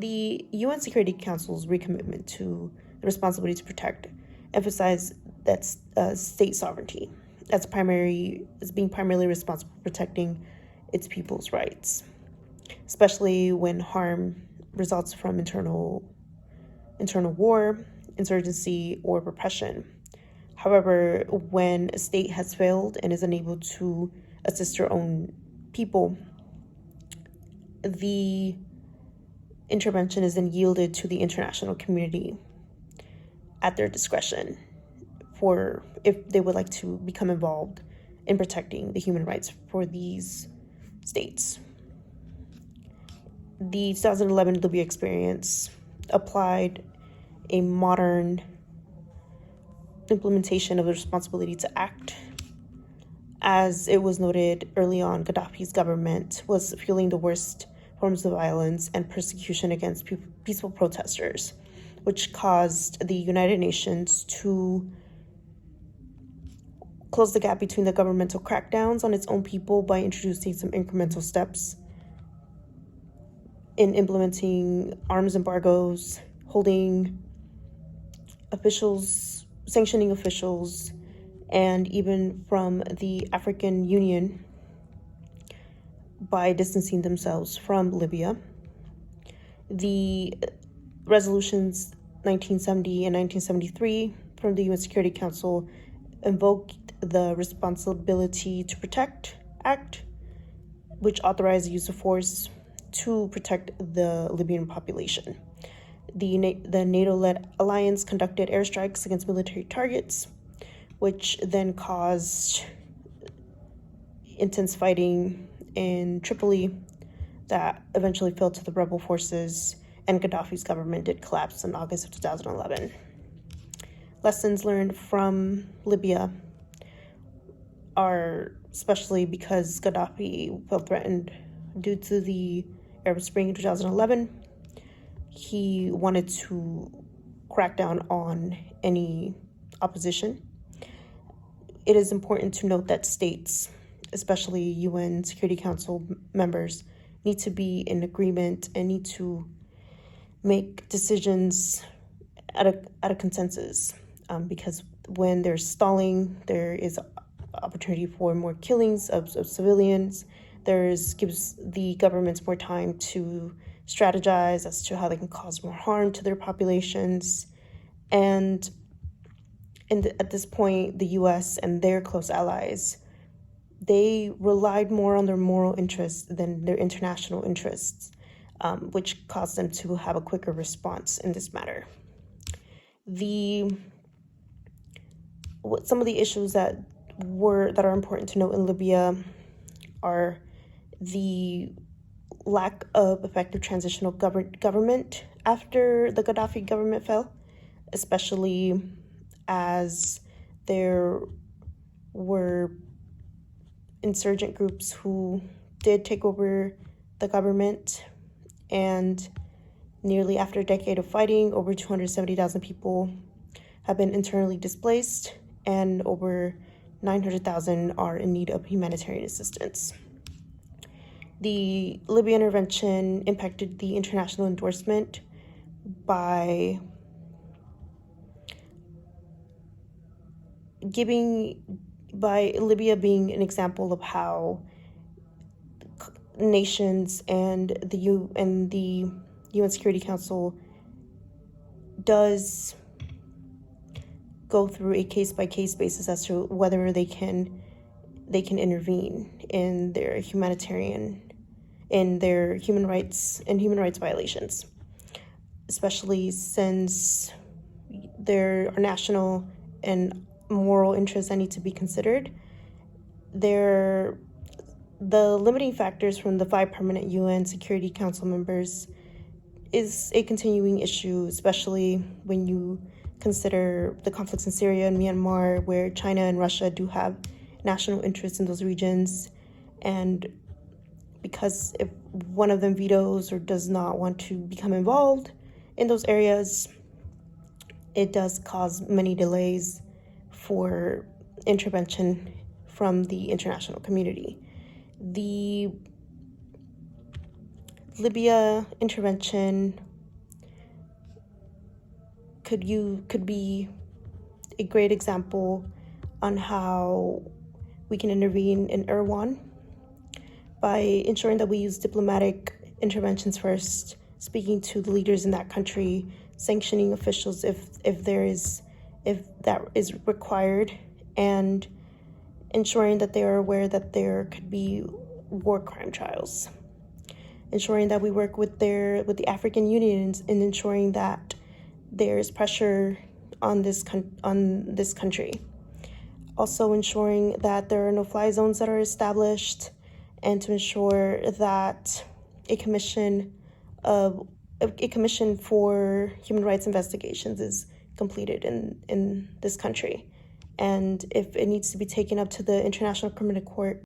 The UN Security Council's recommitment to the responsibility to protect emphasized that state sovereignty as being primarily responsible for protecting its people's rights, especially when harm results from internal war, insurgency, or repression. However, when a state has failed and is unable to assist her own people, the intervention is then yielded to the international community at their discretion for if they would like to become involved in protecting the human rights for these states. The 2011 Libya experience applied a modern implementation of the responsibility to act. As it was noted early on, Gaddafi's government was fueling the worst forms of violence and persecution against peaceful protesters, which caused the United Nations to close the gap between the governmental crackdowns on its own people by introducing some incremental steps in implementing arms embargoes, holding officials, sanctioning officials, and even from the African Union by distancing themselves from Libya. The resolutions 1970 and 1973 from the UN Security Council invoked the Responsibility to Protect Act, which authorized the use of force to protect the Libyan population. The NATO-led alliance conducted airstrikes against military targets, which then caused intense fighting in Tripoli that eventually fell to the rebel forces, and Gaddafi's government did collapse in August of 2011. Lessons learned from Libya are, especially because Gaddafi felt threatened due to the Arab Spring in 2011, he wanted to crack down on any opposition. It is important to note that states, especially UN Security Council members, need to be in agreement and need to make decisions at a consensus, because when there's stalling, there is opportunity for more killings of civilians. Gives the governments more time to strategize as to how they can cause more harm to their populations. And at this point, the US and their close allies, they relied more on their moral interests than their international interests, which caused them to have a quicker response in this matter. Some of the issues that are important to note in Libya are the lack of effective transitional government after the Gaddafi government fell, especially as there were insurgent groups who did take over the government, and nearly after a decade of fighting, over 270,000 people have been internally displaced, and over 900,000 are in need of humanitarian assistance. The Libya intervention impacted the international endorsement by Libya being an example of how nations and the UN Security Council does go through a case-by-case basis as to whether they can intervene in their human rights violations, especially since there are national and moral interests that need to be considered. The limiting factors from the 5 permanent UN Security Council members is a continuing issue, especially when you consider the conflicts in Syria and Myanmar, where China and Russia do have national interests in those regions. And because if one of them vetoes or does not want to become involved in those areas, it does cause many delays for intervention from the international community. The Libya intervention could be a great example on how we can intervene in Erewhon by ensuring that we use diplomatic interventions first, speaking to the leaders in that country, sanctioning officials if that is required, and ensuring that they are aware that there could be war crime trials. Ensuring that we work with the African unions in ensuring that there is pressure on this country. Also ensuring that there are no-fly zones that are established, and to ensure that a commission for human rights investigations is completed in this country. And if it needs to be taken up to the International Criminal Court,